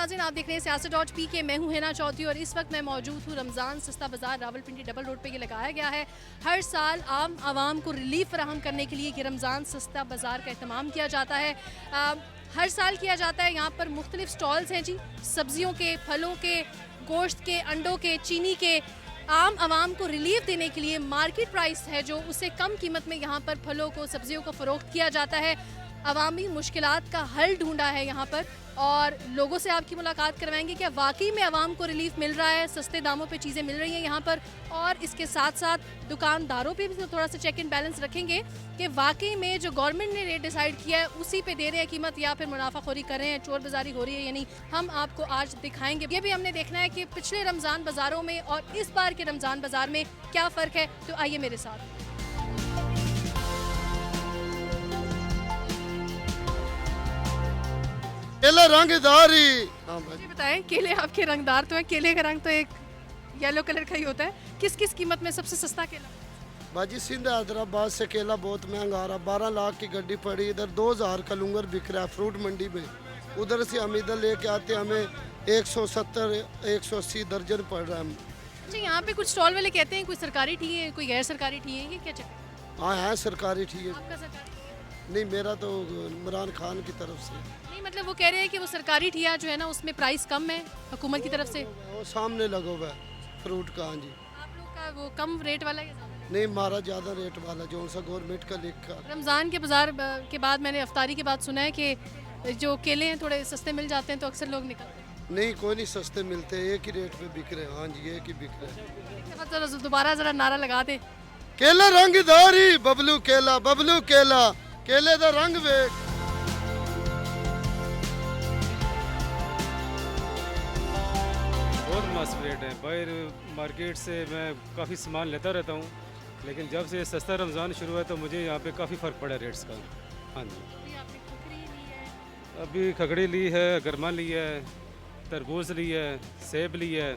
नाज़रीन, आप देख रहे हैं सियासत.pk। मैं हूं हिना चौधरी और इस वक्त मैं मौजूद हूं रमज़ान सस्ता बाज़ार रावलपिंडी डबल रोड पे। ये लगाया गया है हर साल आम आवाम को रिलीफ फराहम करने के लिए कि रमज़ान सस्ता बाज़ार का अहतमाम किया जाता है। हर साल किया जाता है। यहाँ पर मुख्तलिफ स्टॉल्स हैं जी, सब्जियों के, फलों के, गोश्त के, अंडों के, चीनी के। आम आवाम को रिलीफ देने के लिए मार्केट प्राइस है जो उससे कम कीमत में यहाँ पर फलों को, सब्जियों को फ़रोख्त किया जाता है। अवामी मुश्किलात का हल ढूंढा है यहाँ पर और लोगों से आपकी मुलाकात करवाएंगे क्या वाकई में आवाम को रिलीफ मिल रहा है, सस्ते दामों पे चीज़ें मिल रही हैं यहाँ पर। और इसके साथ साथ दुकानदारों पे भी थोड़ा सा चेक इन बैलेंस रखेंगे कि वाकई में जो गवर्नमेंट ने रेट डिसाइड किया है उसी पे दे रहे हैं कीमत या फिर मुनाफाखोरी कर रहे हैं, चोर बाजारी हो रही है या नहीं। हम आपको आज दिखाएंगे। ये भी हमने देखना है कि पिछले रमज़ान बाज़ारों में और इस बार के रमज़ान बाज़ार में क्या फ़र्क है। तो आइए मेरे साथ। केला रंगदारी। मुझे बताएं, केले आपके रंगदार तो हैं, केले का रंग तो एक येलो कलर का ही होता है। किस किस कीमत में सबसे सस्ता केला? बाजी सिंध हैदराबाद से केला बहुत महंगा आ रहा, 12 लाख की गड्डी पड़ी, इधर 2000 का लुंगर बिक रहा है फ्रूट मंडी में। उधर से हम इधर लेके आते हमें 170 180 दर्जन पड़ रहा है। अच्छा, यहाँ पे कुछ स्टॉल वाले कहते हैं कोई सरकारी ठी है, कोई गैर सरकारी ठी है, ये क्या चक्कर? हाँ है सरकारी ठीक है। आपका सरकारी नहीं, मेरा तो इमरान खान की तरफ से। नहीं, मतलब वो कह रहे हैं कि वो सरकारी ठिया जो है ना उसमें प्राइस कम है हुकूमत की तरफ से। वो सामने लगा हुआ है फ्रूट का। हाँ जी। आप लोग का वो कम रेट वाला है या ज़्यादा? नहीं, हमारा ज़्यादा रेट वाला जो सा गवर्नमेंट का लिखा। रमज़ान के बाज़ार के बाद मैंने अफ्तारी के बाद सुना है कि जो केले हैं थोड़े सस्ते मिल जाते हैं तो अक्सर लोग निकलते हैं। नहीं, कोई नहीं सस्ते मिलते, एक ही रेट पे बिक रहे हैं। हाँ जी, एक ही बिक रहे हैं। जरा दोबारा ज़रा नारा लगा दे। केला रंगदारी, बबलू केला, बबलू केला, केले दा रंग वेख। बहुत मुनासिब रेट है। बाहर मार्केट से मैं काफ़ी सामान लेता रहता हूँ, लेकिन जब से सस्ता रमज़ान शुरू हुआ तो मुझे यहाँ पे काफ़ी फ़र्क पड़ा रेट्स का। हाँ जी, अभी खकड़ी ली है, गरमा ली है, तरबूज ली है, सेब ली है।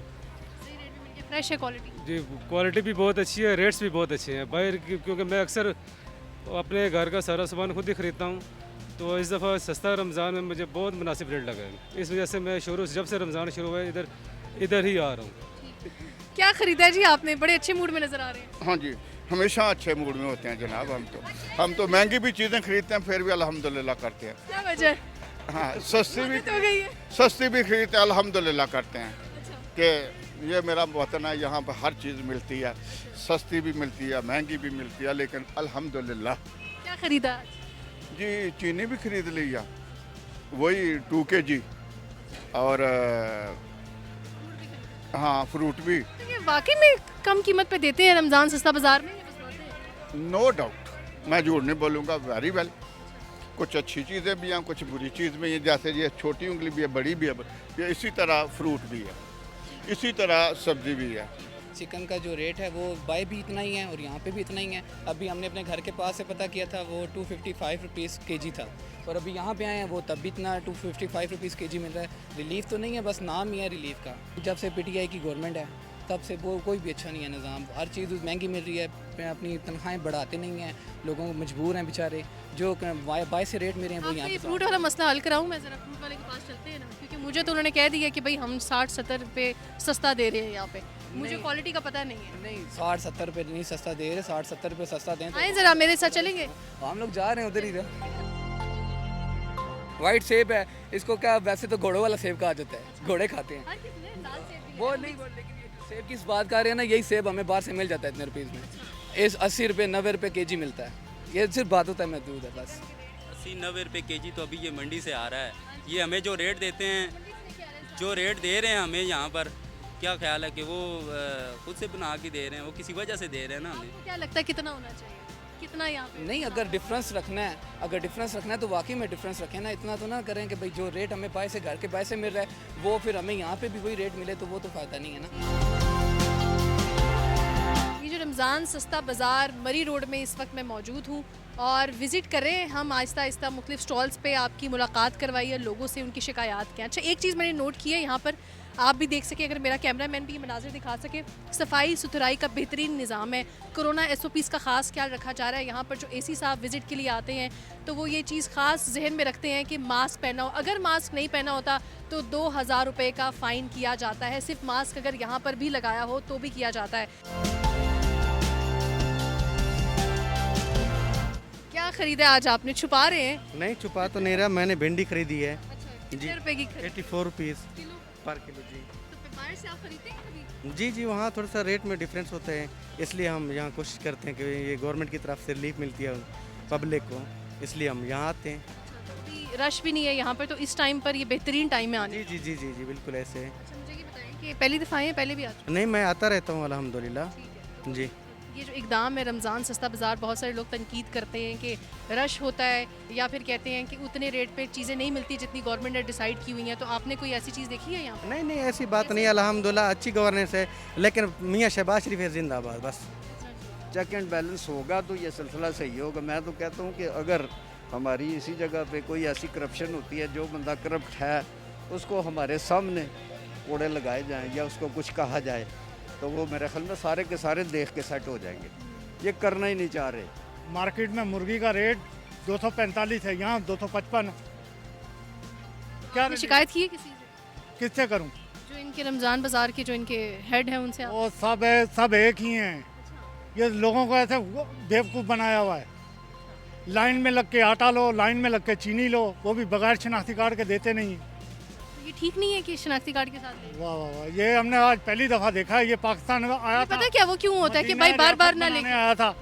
फ्रेश है क्वालिटी? जी, क्वालिटी भी बहुत अच्छी है, रेट्स भी बहुत अच्छे हैं बाहर क्योंकि मैं अक्सर अपने घर का सारा सामान खुद ही ख़रीदता हूँ, तो इस दफ़ा सस्ता रमज़ान में मुझे बहुत मुनासिब रेट लगा है। इस वजह से मैं जब से रमज़ान शुरू हुआ है इधर ही आ रहा हूँ। क्या ख़रीदा है जी आपने? बड़े अच्छे मूड में नज़र आ रहे हैं। हाँ जी, हमेशा अच्छे मूड में होते हैं जनाब। हम तो महंगी भी चीज़ें खरीदते हैं फिर भी अल्हम्दुलिल्लाह करते हैं। क्या वजह? हाँ, सस्ती भी खरीदते हैं, अल्हम्दुलिल्लाह करते हैं कि ये मेरा वतन है, यहाँ पर हर चीज़ मिलती है, सस्ती भी मिलती है, महंगी भी मिलती है, लेकिन अल्हम्दुलिल्लाह। क्या ख़रीदा जी, चीनी भी खरीद लिया, वही 2 kg, और हाँ फ्रूट भी। तो ये वाकई में कम कीमत पे देते हैं रमज़ान सस्ता बाज़ार में? नो डाउट, मैं झूठ नहीं बोलूँगा, वेरी वेल। कुछ अच्छी चीज़ें भी हैं, कुछ बुरी चीज़ भी हैं, जैसे ये छोटी उंगली भी है, बड़ी भी है, ये इसी तरह फ्रूट भी है, इसी तरह सब्जी भी है। चिकन का जो रेट है वो बाय भी इतना ही है और यहाँ पे भी इतना ही है। अभी हमने अपने घर के पास से पता किया था, वो 255 रुपीज़ kg था, और अभी यहाँ पे आए हैं वो तब भी इतना 255 रुपीज़ kg मिल रहा है। रिलीफ तो नहीं है, बस नाम ही है रिलीफ का। जब से PTI की गवर्नमेंट है तब से वो कोई भी अच्छा नहीं है निज़ाम। हर चीज़ महंगी मिल रही है, अपनी तनख्वाहें बढ़ाते नहीं हैं, लोगों को मजबूर हैं बेचारे। जो बाय से रेट मेरे हैं वो यहाँ पे। फ्रूट वाला मसला हल कराऊँ मैं? ज़रा फ्रूट वाले के पास चलते हैं ना, क्योंकि मुझे तो उन्होंने कह दिया कि भाई हम 60-70 रुपये सस्ता दे रहे हैं यहाँ पे। मुझे क्वालिटी का पता नहीं है। नहीं, 60-70 रुपये नहीं सस्ता दे रहे, 60-70 रुपये सस्ता दें। आए ज़रा मेरे साथ चलेंगे? हम लोग जा रहे हैं उधर ही। वाइट सेब है, इसको क्या वैसे तो घोड़ों वाला सेब कहा जाता है, घोड़े खाते हैं वो नहीं, लेकिन ये सेब की बात कर रहे हैं ना, यही सेब हमें बाहर से मिल जाता है इतने रुपीज़ में। इस 80 रुपये 90 रुपये kg मिलता है, ये सिर्फ बात होता है महदूद है बस। 80-90 रुपये kg तो अभी ये मंडी से आ रहा है। ये हमें जो रेट देते हैं, जो रेट दे रहे हैं हमें यहाँ पर, क्या ख्याल है कि वो खुद से बना के दे रहे हैं, वो किसी वजह से दे रहे हैं ना हमें। क्या लगता है कितना होना चाहिए, कितना यहाँ पे? नहीं, अगर डिफरेंस रखना है तो वाकई में डिफरेंस रखें ना। इतना तो ना करें कि भाई जो रेट हमें बाहर से घर के बाहर से मिल रहा है वो फिर हमें यहाँ पे भी वही रेट मिले, तो वो तो फ़ायदा नहीं है ना। ये जो रमज़ान सस्ता बाज़ार मरी रोड में इस वक्त मैं मौजूद हूँ और विज़िट करें हम आहिस्ता आहिस्ता मुख्तलिफ स्टॉल्स पे, आपकी मुलाकात करवाइए, लोगों से उनकी शिकायत क्या। अच्छा, एक चीज़ मैंने नोट की है यहाँ पर, आप भी देख सके, अगर मेरा कैमरामैन भी ये मनाजिर दिखा सके, सफाई सुथराई का बेहतरीन निज़ाम है। कोरोना SOPs का ख़ास ख्याल रखा जा रहा है। यहाँ पर जो AC साहब विज़िट के लिए आते हैं तो वो ये चीज़ ख़ास जहन में रखते हैं कि मास्क पहना हो, अगर मास्क नहीं पहना होता तो 2000 रुपये का फ़ाइन किया जाता है। सिर्फ मास्क अगर यहाँ पर भी लगाया हो तो भी किया जाता है। क्या ख़रीदा आज आपने? छुपा रहे हैं? नहीं छुपा तो नहीं रहा, मैंने भिंडी खरीदी है कितने रुपए की खरीदी? 84 रुपीज़ किलो? पर किलो जी। तो बाहर से आप खरीदते हैं कभी? जी जी, वहाँ थोड़ा सा रेट में डिफरेंस होता है, इसलिए हम यहाँ कोशिश करते हैं कि ये गवर्नमेंट की तरफ से रिलीफ मिलती है पब्लिक को, इसलिए हम यहाँ आते हैं। अभी रश भी नहीं है यहाँ पर, तो इस टाइम पर ये बेहतरीन टाइम है आने जी जी जी जी जी बिल्कुल ऐसे है। अच्छा, मुझे ये बताएं कि पहली दफ़ा आए हैं, पहले भी आ चुके नहीं, मैं आता रहता हूँ अल्हम्दुलिल्लाह। हैं? जी ये जो इकदाम है रमज़ान सस्ता बाज़ार, बहुत सारे लोग तनकीद करते हैं कि रश होता है या फिर कहते हैं कि उतने रेट पे चीज़ें नहीं मिलती जितनी गवर्नमेंट ने डिसाइड की हुई हैं। तो आपने कोई ऐसी चीज़ देखी है यहाँ पर? नहीं नहीं, ऐसी बात नहीं, अल्हम्दुलिल्लाह अच्छी गवर्नेंस है, लेकिन मियाँ शहबाज शरीफ है जिंदाबाद बस। चेक एंड बैलेंस होगा तो ये सिलसिला सही होगा। मैं तो कहता हूँ कि अगर हमारी इसी जगह पे कोई ऐसी करप्शन होती है, जो बंदा करप्ट है उसको हमारे सामने कोड़े लगाए जाएं या उसको कुछ कहा जाए, तो वो मेरे ख्याल में सारे के सारे देख के सेट हो जाएंगे। ये करना ही नहीं चाह रहे। मार्केट में मुर्गी का रेट 245 है, यहाँ 255। क्या आपने शिकायत की है किसी से? किससे करूँ? जो इनके रमज़ान बाज़ार के जो इनके हेड हैं उनसे आप? वो सब एक ही हैं। ये लोगों को ऐसे बेवकूफ़ बनाया हुआ है। लाइन में लग के आटा लो, लाइन में लग के चीनी लो, वो भी बगैर शनाख्ती कार्ड के देते नहीं। तो ये ठीक नहीं है कि शनाख्ती कार्ड के साथ दें? वाह वाह वाह, ये हमने आज पहली दफ़ा देखा है। ये पाकिस्तान में आया ये था। पता क्या वो क्यों होता है कि भाई मदीना बार बार रियासत ना बनाने लेके? आया था।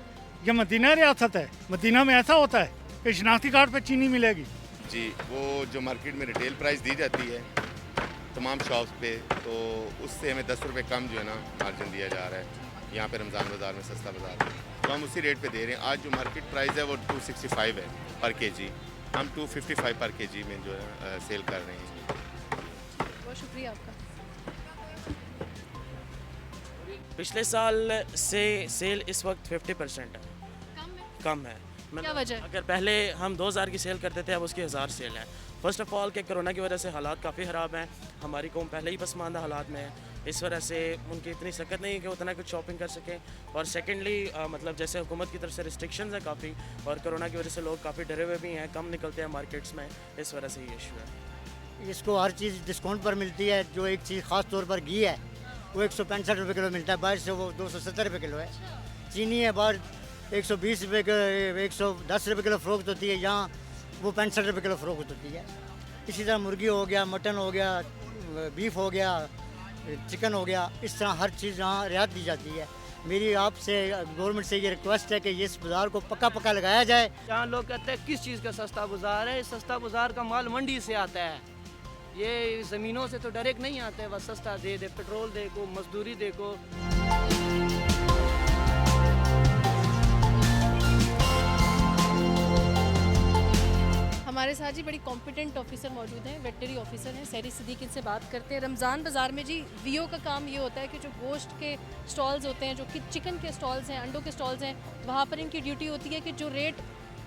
ये मदीना रियासत है, मदीना में ऐसा होता है कि शनाख्ती कार्ड पे चीनी मिलेगी। जी, वो जो मार्केट में रिटेल प्राइस दी जाती है तमाम शॉप्स पे, तो उससे हमें 10 रुपये कम जो है ना मार्जिन दिया जा रहा है यहाँ पे रमज़ान बाज़ार में, सस्ता बाज़ार में। तो हम उसी रेट पे दे रहे हैं। आज जो मार्केट प्राइस है वो 265 है पर केजी, हम 255 पर केजी में जो है सेल कर रहे हैं। बहुत शुक्रिया आपका। पिछले साल से सेल इस वक्त 50% है, कम है। क्या वजह है? अगर पहले हम 2000 की सेल करते थे, अब उसकी 1000 सेल है। फर्स्ट ऑफ ऑल के कोरोना की वजह से हालात काफ़ी ख़राब हैं, हमारी कौम पहले ही पसमानदा हालात में है, इस वजह से उनकी इतनी सकत नहीं है कि उतना कुछ शॉपिंग कर सकें। और सेकेंडली मतलब जैसे हुकूमत की तरफ से रिस्ट्रिक्शंस है काफ़ी, और कोरोना की वजह से लोग काफ़ी डरे हुए भी हैं, कम निकलते हैं मार्केट्स में, इस वजह से ये इशू है। इसको हर चीज़ डिस्काउंट पर मिलती है। जो एक चीज़ ख़ास तौर पर घी है वो 165 रुपये किलो मिलता है, बाहर से वो 270 रुपये किलो है। चीनी है बाहर 120 रुपये किलो, 110 रुपये किलो फ़रोख्त होती है, यहाँ वो 65 रुपये किलो फ़रोख्त होती है। इसी तरह मुर्गी हो गया, मटन हो गया, बीफ हो गया, चिकन हो गया, इस तरह हर चीज़ यहाँ रियायत दी जाती है। मेरी आपसे गवर्नमेंट से ये रिक्वेस्ट है कि ये इस बाज़ार को पक्का पक्का लगाया जाए। यहाँ लोग कहते हैं किस चीज़ का सस्ता बाज़ार है, सस्ता बाज़ार का माल मंडी से आता है, ये ज़मीनों से तो डायरेक्ट नहीं आते हैं। बस सस्ता दे दे, पेट्रोल देखो, मजदूरी देखो। हमारे साथ जी बड़ी कॉम्पिटेंट ऑफिसर मौजूद हैं, वेटनरी ऑफिसर हैं सहरी सिद्दीक, इनसे बात करते हैं। रमज़ान बाज़ार में जी वीओ का काम ये होता है कि जो गोश्त के स्टॉल्स होते हैं, जो कि चिकन के स्टॉल्स हैं, अंडों के स्टॉल्स हैं, वहाँ पर इनकी ड्यूटी होती है कि जो रेट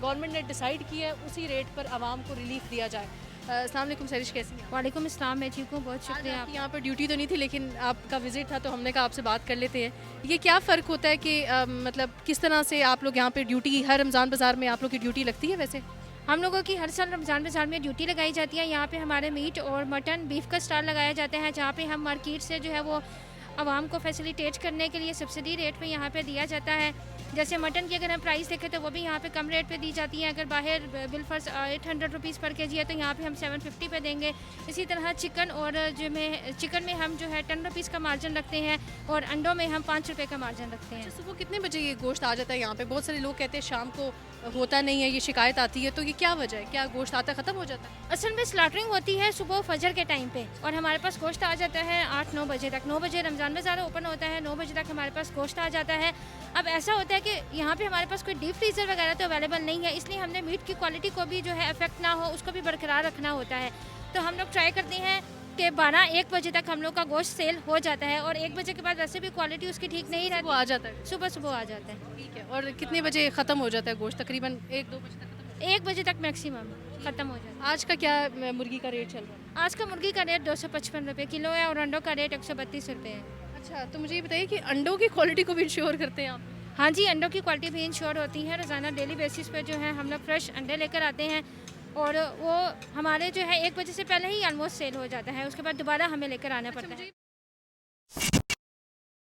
गवर्नमेंट ने डिसाइड किया है उसी रेट पर आवाम को रिलीफ दिया जाए। अस्सलाम वालेकुम सरिश, कैसी हैं? वालेकुम अस्सलाम, मैं ठीक हूँ, बहुत शुक्रिया। आपकी यहाँ पर ड्यूटी तो नहीं थी लेकिन आपका विजिट था तो हमने कहा आपसे बात कर लेते हैं। ये क्या फ़र्क होता है कि मतलब किस तरह से आप लोग यहाँ पे ड्यूटी, हर रमज़ान बाज़ार में आप लोग की ड्यूटी लगती है? वैसे हम लोगों की हर साल रमज़ान बाज़ार में ड्यूटी लगाई जाती है। यहाँ पे हमारे मीट और मटन, बीफ का स्टॉल लगाया जाता है, जहाँ पे हम मार्केट से जो है वो आवाम को फैसिलिटेट करने के लिए सब्सिडी रेट पे यहाँ पे दिया जाता है। जैसे मटन की अगर हम प्राइस देखें तो वो भी यहाँ पे कम रेट पे दी जाती है। अगर बाहर बिलफर्स 800 रुपीज़ पर केजी है तो यहाँ पे हम 750 पे देंगे। इसी तरह चिकन और चिकन में हम जो है 10 रुपीज़ का मार्जिन रखते हैं और अंडों में हम 5 रुपये का मार्जिन रखते हैं। सुबह कितने बजे ये गोश्त आ जाता है यहाँ पे? बहुत सारे लोग कहते हैं शाम को होता नहीं है, ये शिकायत आती है, तो ये क्या वजह है? क्या गोश्त आता ख़त्म हो जाता है? असल में स्लॉटरिंग होती है सुबह फजर के टाइम पे और हमारे पास गोश्त आ जाता है 8-9 बजे तक। 9 बजे रमज़ान बाज़ार ओपन होता है, 9 बजे तक हमारे पास गोश्त आ जाता है। अब ऐसा होता है कि यहाँ पे हमारे पास कोई डीप फ्रीज़र वगैरह तो अवेलेबल नहीं है, इसलिए हमने मीट की क्वालिटी को भी जो है अफेक्ट ना हो उसको भी बरकरार रखना होता है। तो हम लोग ट्राई करते हैं कि 12-1 बजे तक हम लोग का गोश्त सेल हो जाता है और 1 बजे के बाद वैसे भी क्वालिटी उसकी ठीक नहीं रहती, वो आ जाता है, सुबह आ जाता है। ठीक है। और कितने बजे ख़त्म हो जाता है गोश्त? तकरीबन 1-2 बजे तक? 1 बजे तक मैक्सिमम ख़त्म हो जाता है। आज का क्या मुर्गी का रेट चल रहा है? आज का मुर्गी का रेट 255 रुपये किलो है और अंडों का रेट 132 रुपये है। अच्छा, तो मुझे ये बताइए कि अंडों की क्वालिटी को भी इंश्योर करते हैं आप? हाँ जी, अंडों की क्वालिटी भी इंश्योर होती है। रोज़ाना डेली बेसिस पे जो है हम लोग फ्रेश अंडे लेकर आते हैं और वो हमारे जो है 1 बजे से पहले ही ऑलमोस्ट सेल हो जाता है, उसके बाद दोबारा हमें लेकर आना पड़ता है।